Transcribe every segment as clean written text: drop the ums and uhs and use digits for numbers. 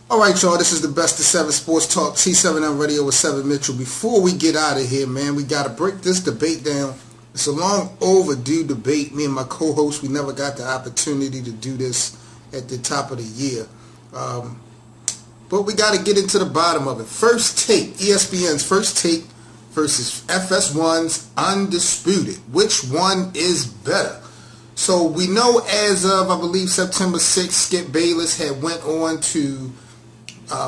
All right, y'all, this is the Best of 7 Sports Talk, T7M Radio with 7 Mitchell. Before we get out of here, man, we got to break this debate down. It's a long overdue debate. Me and my co-host, we never got the opportunity to do this at the top of the year. But we got to get into the bottom of it. First Take, ESPN's First Take versus FS1's Undisputed. Which one is better? So we know as of, I believe, September 6th, Skip Bayless had went on to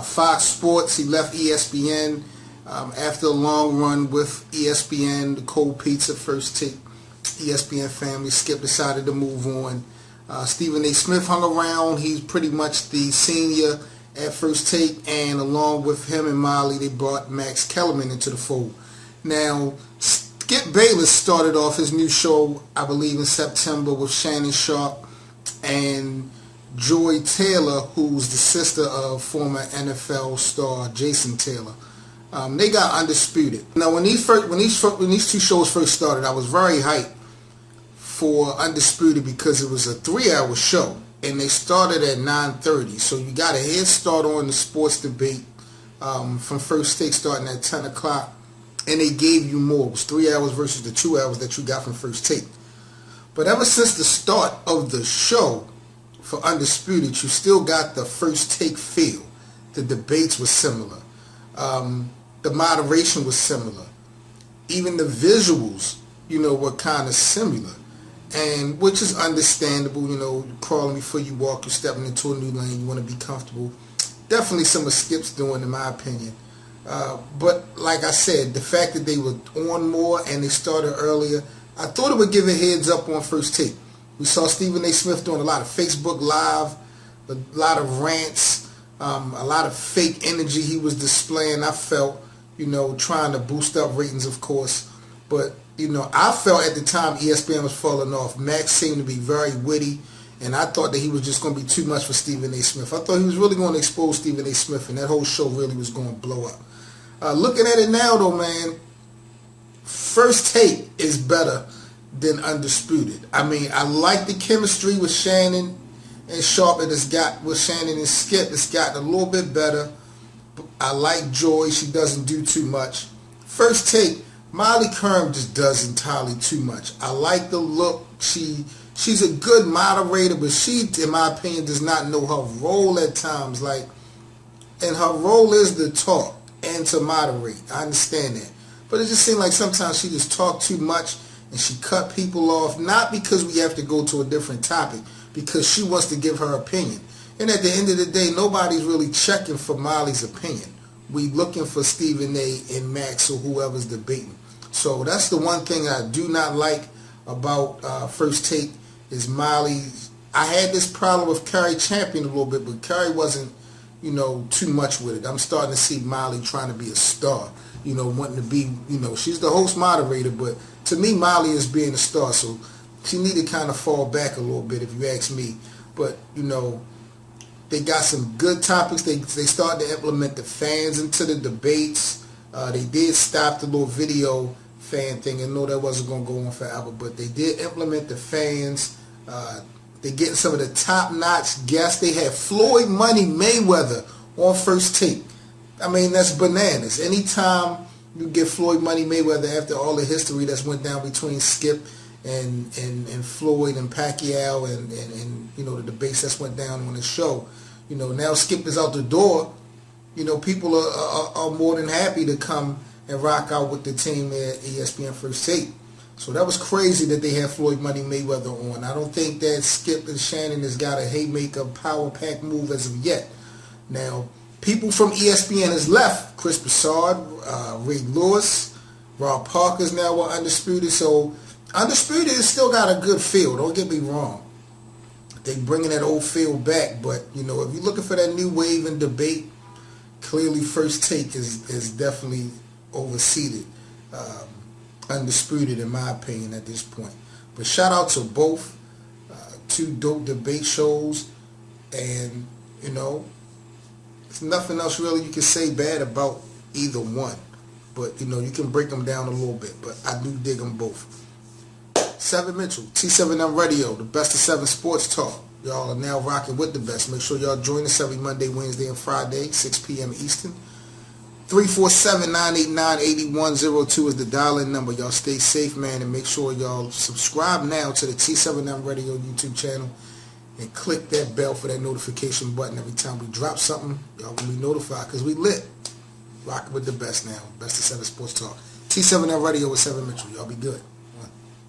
Fox Sports. He left ESPN after a long run with ESPN, the Cold Pizza, First Take, ESPN family. Skip decided to move on. Stephen A. Smith hung around. He's pretty much the senior at First Take, and along with him and Molly, they brought Max Kellerman into the fold. Now, Skip Bayless started off his new show, I believe, in September with Shannon Sharpe and Joy Taylor, who's the sister of former NFL star Jason Taylor. They got Undisputed. Now, when these two shows first started, I was very hyped for Undisputed because it was a 3-hour show, and they started at 9:30. So you got a head start on the sports debate from First Take starting at 10 o'clock, and they gave you more. It was 3 hours versus the 2 hours that you got from First Take. But ever since the start of the show, for Undisputed, you still got the First Take feel. The debates were similar. The moderation was similar. Even the visuals, were kind of similar. And which is understandable, crawling before you walk, you're stepping into a new lane, you want to be comfortable. Definitely some of Skip's doing, in my opinion. But like I said, the fact that they were on more and they started earlier, I thought it would give a heads up on First Take. We saw Stephen A. Smith doing a lot of Facebook Live, a lot of rants, a lot of fake energy he was displaying, I felt, trying to boost up ratings, of course. But, I felt at the time ESPN was falling off. Max seemed to be very witty, and I thought that he was just going to be too much for Stephen A. Smith. I thought he was really going to expose Stephen A. Smith, and that whole show really was going to blow up. Looking at it now, though, man, First Take is better than Undisputed. I mean, I like the chemistry with Shannon and Sharpe that it's got with Shannon and Skip. It's gotten a little bit better. I like Joy. She doesn't do too much. First Take, Molly Kerm just does entirely too much. I like the look. She's a good moderator, but she, in my opinion, does not know her role at times. And her role is to talk and to moderate. I understand that. But it just seemed like sometimes she just talked too much and she cut people off, not because we have to go to a different topic, because she wants to give her opinion. And at the end of the day, nobody's really checking for Molly's opinion. We looking for Stephen A. and Max or whoever's debating. So that's the one thing I do not like about First Take is Molly. I had this problem with Carrie Champion a little bit, but Carrie wasn't, too much with it. I'm starting to see Molly trying to be a star, wanting to be, she's the host moderator, but to me, Molly is being a star, so she need to kind of fall back a little bit if you ask me. But, they got some good topics. They started to implement the fans into the debates. They did stop the little video fan thing. I know that wasn't going to go on forever, but they did implement the fans. They're getting some of the top-notch guests. They had Floyd Money Mayweather on First Take. I mean, that's bananas. Anytime you get Floyd Money Mayweather after all the history that's went down between Skip and Floyd and Pacquiao and the debates that's went down on the show, now Skip is out the door. People are more than happy to come and rock out with the team at ESPN First Take. So that was crazy that they had Floyd Money Mayweather on. I don't think that Skip and Shannon has got a haymaker power pack move as of yet. Now, people from ESPN has left. Chris Broussard, Ray Lewis, Rob Parker's now on Undisputed. So Undisputed has still got a good feel. Don't get me wrong. They bringing that old feel back. But, if you're looking for that new wave in debate, clearly First Take is definitely overseated. Undisputed, in my opinion, at this point. But shout out to both. Two dope debate shows. And, there's nothing else really you can say bad about either one. But, you can break them down a little bit. But I do dig them both. 7 Mitchell, T7M Radio, the Best of 7 Sports Talk. Y'all are now rocking with the best. Make sure y'all join us every Monday, Wednesday, and Friday, 6 p.m. Eastern. 347-989-8102 is the dial-in number. Y'all stay safe, man, and make sure y'all subscribe now to the T7M Radio YouTube channel and click that bell for that notification button. Every time we drop something, y'all will be notified because we lit. Rocking with the best now. Best of 7 Sports Talk. T7M Radio with 7 Mitchell. Y'all be good.